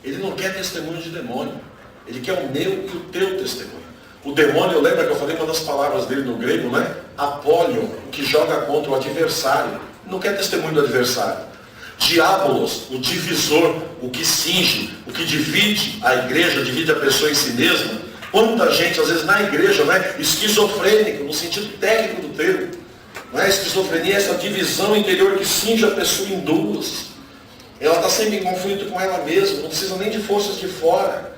Ele não quer testemunho de demônio. Ele quer o meu e o teu testemunho. O demônio, lembra que eu falei uma das palavras dele no grego, né? Apólio, que joga contra o adversário. Não quer testemunho do adversário. Diabolos, o divisor, o que cinge, o que divide a igreja, divide a pessoa em si mesma. Quanta gente, às vezes na igreja, né? Esquizofrênico, no sentido técnico do termo. Né? Esquizofrenia é essa divisão interior que cinge a pessoa em duas. Ela está sempre em conflito com ela mesma, não precisa nem de forças de fora.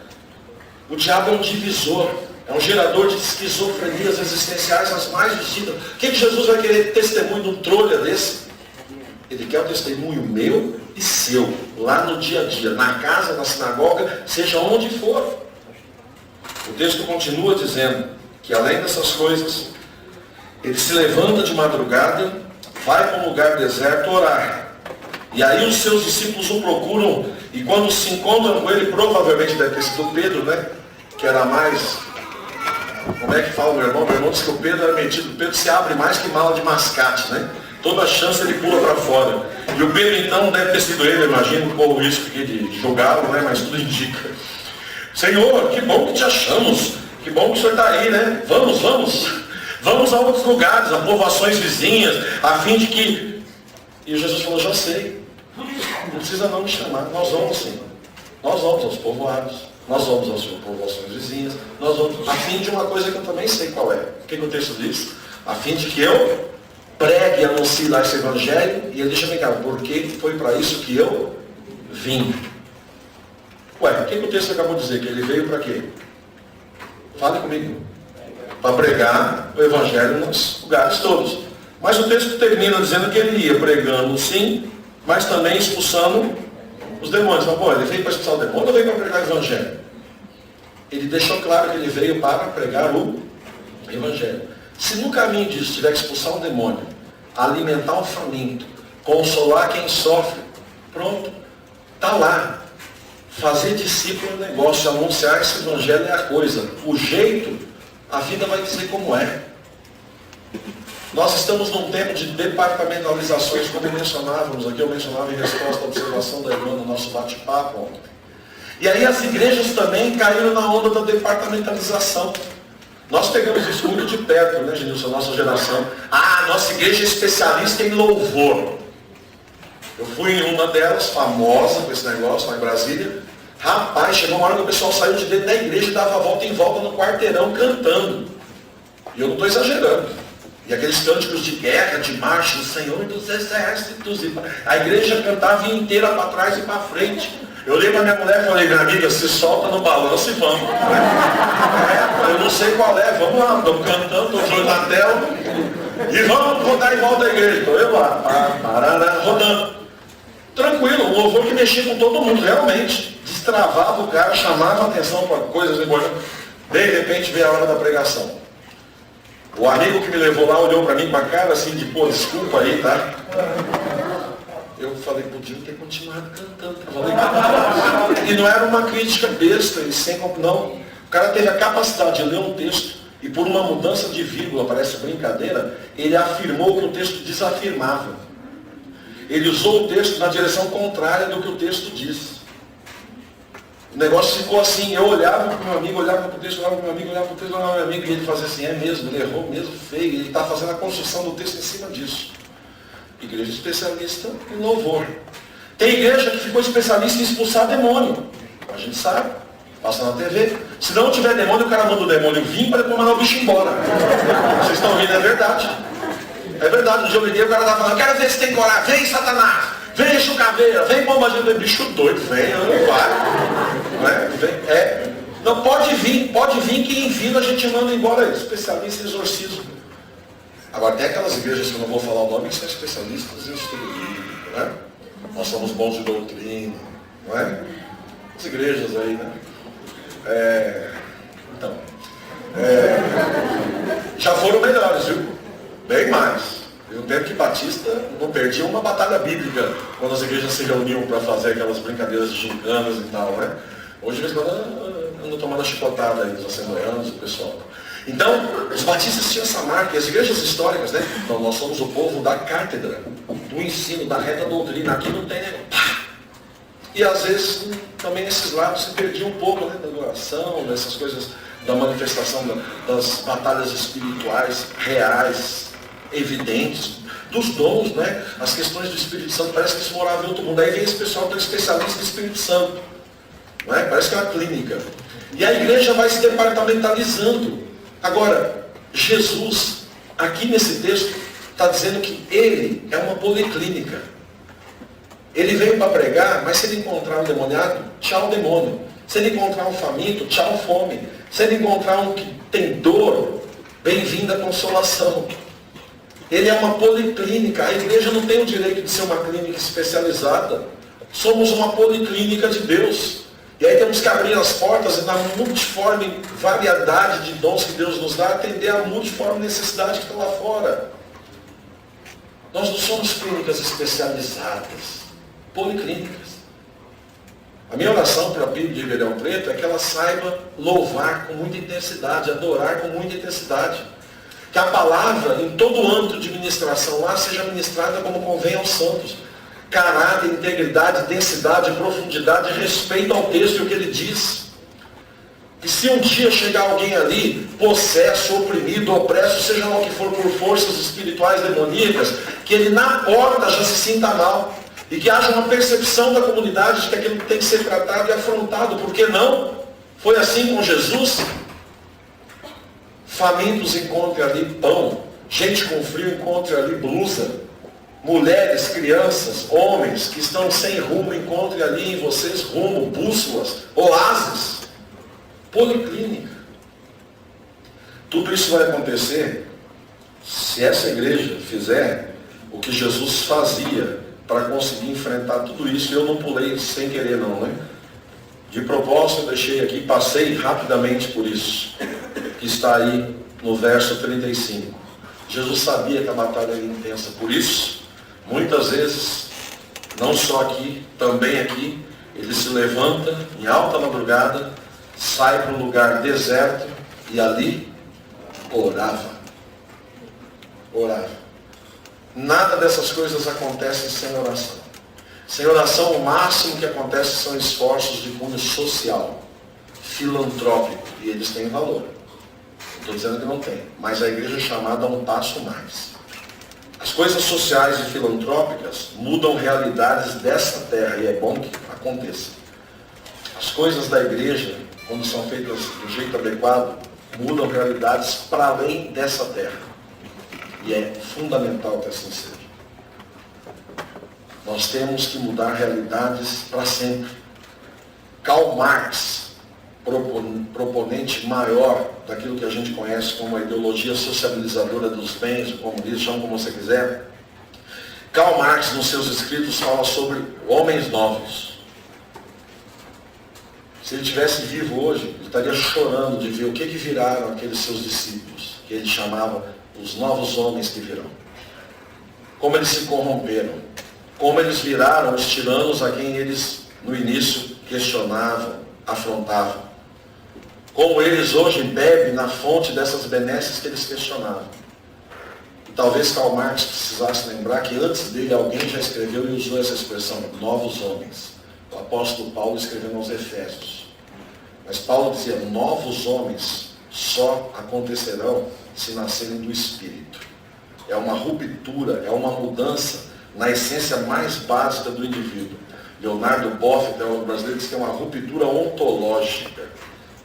O diabo é um divisor, é um gerador de esquizofrenias existenciais as mais distintas. O que Jesus vai querer testemunho de um trolha desse? Ele quer o testemunho meu e seu, lá no dia a dia, na casa, na sinagoga, seja onde for. O texto continua dizendo que além dessas coisas, ele se levanta de madrugada, vai para um lugar deserto orar. E aí os seus discípulos o procuram, e quando se encontram com ele, provavelmente deve ter sido Pedro, né? Que era mais... Como é que fala o meu irmão? Meu irmão disse que o Pedro era metido. O Pedro se abre mais que mala de mascate, né? Toda chance ele pula para fora. E o Pedro então deve ter sido ele, eu imagino, corro o risco aqui de julgá-lo, né? Mas tudo indica. Senhor, que bom que te achamos. Que bom que o senhor está aí, né? Vamos. Vamos a outros lugares, a povoações vizinhas, a fim de que... E Jesus falou, já sei. Não precisa não me chamar. Nós vamos sim. Nós vamos aos povoados. Nós vamos às povoações vizinhas. Nós vamos, a fim de uma coisa que eu também sei qual é. O que o texto diz? A fim de que eu pregue e anuncie lá esse evangelho. E ele deixa bem claro, porque foi para isso que eu vim. Ué, o que o texto acabou de dizer? Que ele veio para quê? Fale comigo. Para pregar o evangelho nos lugares todos. Mas o texto termina dizendo que ele ia pregando sim, mas também expulsando os demônios. Então, ele veio para expulsar o demônio ou veio para pregar o evangelho? Ele deixou claro que ele veio para pregar o evangelho. Se no caminho disso tiver que expulsar um demônio, alimentar um faminto, consolar quem sofre, pronto, está lá. Fazer discípulo é o negócio, anunciar esse evangelho é a coisa. O jeito, a vida vai dizer como é. Nós estamos num tempo de departamentalizações, como mencionávamos aqui, eu mencionava em resposta à observação da irmã no nosso bate-papo ontem. E aí as igrejas também caíram na onda da departamentalização. Nós pegamos isso muito de perto, né, Genilson, a nossa geração. Ah, nossa igreja é especialista em louvor. Eu fui em uma delas, famosa com esse negócio, lá em Brasília. Rapaz, chegou uma hora que o pessoal saiu de dentro da igreja e dava a volta em volta no quarteirão cantando. E eu não estou exagerando. E aqueles cânticos de guerra, de marcha, o Senhor dos Exércitos. A igreja cantava inteira para trás e para frente. Eu olhei para minha mulher e falei, minha amiga, se solta no balanço e vamos. Eu não sei qual é, vamos lá, estou cantando, estou jogando na tela. E vamos rodar em volta da igreja. Estou eu lá, rodando. Tranquilo, um louvor que mexia com todo mundo, realmente. Destravava o cara, chamava a atenção para coisas importantes. De repente veio a hora da pregação. O amigo que me levou lá olhou para mim com a cara assim de, pô, desculpa aí, tá? Eu falei, podia ter continuado cantando. E não era uma crítica besta, e sem, não. O cara teve a capacidade de ler um texto e por uma mudança de vírgula, parece brincadeira, ele afirmou que o texto desafirmava. Ele usou o texto na direção contrária do que o texto diz. O negócio ficou assim, eu olhava para o meu amigo, olhava para o texto, olhava para o meu amigo, olhava para o texto, olhava para o meu amigo, e ele fazia assim, é mesmo, ele errou mesmo, feio, ele está fazendo a construção do texto em cima disso. Igreja especialista em louvor. Tem igreja que ficou especialista em expulsar demônio. A gente sabe, passa na TV. Se não tiver demônio, o cara manda o demônio vir para depois mandar o bicho embora. Vocês estão ouvindo, é verdade. É verdade, no dia eu liguei, o cara estava falando, quero ver se tem coragem, vem Satanás, vem chucaveira, vem bomba de bicho doido, vem, eu não vai. Não, pode vir que em vida a gente manda embora especialista em exorcismo. Agora tem aquelas igrejas que eu não vou falar o nome, que são especialistas em estudo bíblico, né? Nós somos bons de doutrina, não é? As igrejas aí, né? Já foram melhores, viu? Bem mais. Eu lembro que Batista não perdia uma batalha bíblica quando as igrejas se reuniam para fazer aquelas brincadeiras de gincanas e tal, né? Hoje eles andam tomando a chicotada aí, os assembleanos, o pessoal. Então, os batistas tinham essa marca, e as igrejas históricas, né? Então, nós somos o povo da cátedra, do ensino, da reta doutrina. Aqui não tem, né? E às vezes também esses lados se perdiam um pouco, né, da adoração, dessas coisas, da manifestação das batalhas espirituais reais, evidentes, dos dons, né? As questões do Espírito Santo, parece que isso morava em outro mundo. Aí vem esse pessoal que é especialista em Espírito Santo, não é? Parece que é uma clínica. E a igreja vai se departamentalizando. Agora, Jesus, aqui nesse texto, está dizendo que ele é uma policlínica. Ele veio para pregar, mas se ele encontrar um demoniado, tchau demônio. Se ele encontrar um faminto, tchau fome. Se ele encontrar um que tem dor, bem-vinda consolação. Ele é uma policlínica. A igreja não tem o direito de ser uma clínica especializada. Somos uma policlínica de Deus. E aí temos que abrir as portas e na multiforme variedade de dons que Deus nos dá, atender a multiforme necessidade que está lá fora. Nós não somos clínicas especializadas, policlínicas. A minha oração para a PIB de Ribeirão Preto é que ela saiba louvar com muita intensidade, adorar com muita intensidade. Que a palavra, em todo o âmbito de ministração lá, seja ministrada como convém aos santos. Caráter, integridade, densidade, profundidade, respeito ao texto e o que ele diz. E se um dia chegar alguém ali, possesso, oprimido, opresso, seja lá o que for, por forças espirituais demoníacas, que ele na porta já se sinta mal. E que haja uma percepção da comunidade de que aquilo tem que ser tratado e afrontado. Por que não? Foi assim com Jesus. Famintos encontre ali pão. Gente com frio encontre ali blusa. Mulheres, crianças, homens que estão sem rumo, encontre ali em vocês rumo, bússolas, oásis. Policlínica. Tudo isso vai acontecer se essa igreja fizer o que Jesus fazia para conseguir enfrentar tudo isso. Eu não pulei sem querer não, né? De propósito eu deixei aqui, passei rapidamente por isso, que está aí no verso 35. Jesus sabia que a batalha era intensa, por isso, muitas vezes, não só aqui, também aqui, ele se levanta em alta madrugada, sai para um lugar deserto e ali orava. Orava. Nada dessas coisas acontecem sem oração. Sem oração, o máximo que acontece são esforços de cunho social, filantrópico, e eles têm valor. Não estou dizendo que não tem, mas a igreja é chamada a um passo mais. As coisas sociais e filantrópicas mudam realidades dessa terra, e é bom que aconteça. As coisas da igreja, quando são feitas do jeito adequado, mudam realidades para além dessa terra. E é fundamental que assim seja. Nós temos que mudar realidades para sempre. Karl Marx, proponente maior daquilo que a gente conhece como a ideologia socializadora dos bens, o comunismo, chama como você quiser. Karl Marx, nos seus escritos, fala sobre homens novos. Se ele estivesse vivo hoje, ele estaria chorando de ver o que viraram aqueles seus discípulos, que ele chamava os novos homens que virão. Como eles se corromperam. Como eles viraram os tiranos a quem eles, no início, questionavam, afrontavam. Como eles hoje bebem na fonte dessas benesses que eles questionavam. E talvez Karl Marx precisasse lembrar que antes dele alguém já escreveu e usou essa expressão, novos homens. O apóstolo Paulo escreveu aos Efésios. Mas Paulo dizia, novos homens só acontecerão se nascerem do Espírito. É uma ruptura, é uma mudança na essência mais básica do indivíduo. Leonardo Boff, o brasileiro, diz que é uma ruptura ontológica,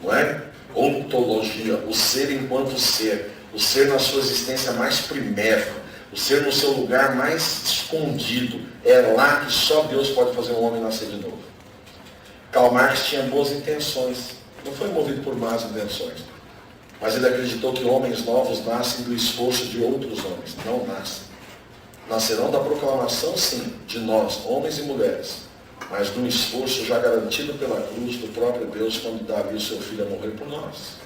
não é? Ontologia, o ser enquanto ser, o ser na sua existência mais primeira, o ser no seu lugar mais escondido. É lá que só Deus pode fazer um homem nascer de novo. Karl Marx tinha boas intenções, não foi movido por más intenções. Mas ele acreditou que homens novos nascem do esforço de outros homens. Não nascem. Nascerão da proclamação, sim, de nós, homens e mulheres, mas do esforço já garantido pela cruz do próprio Deus quando dá ali o seu filho a morrer por nós.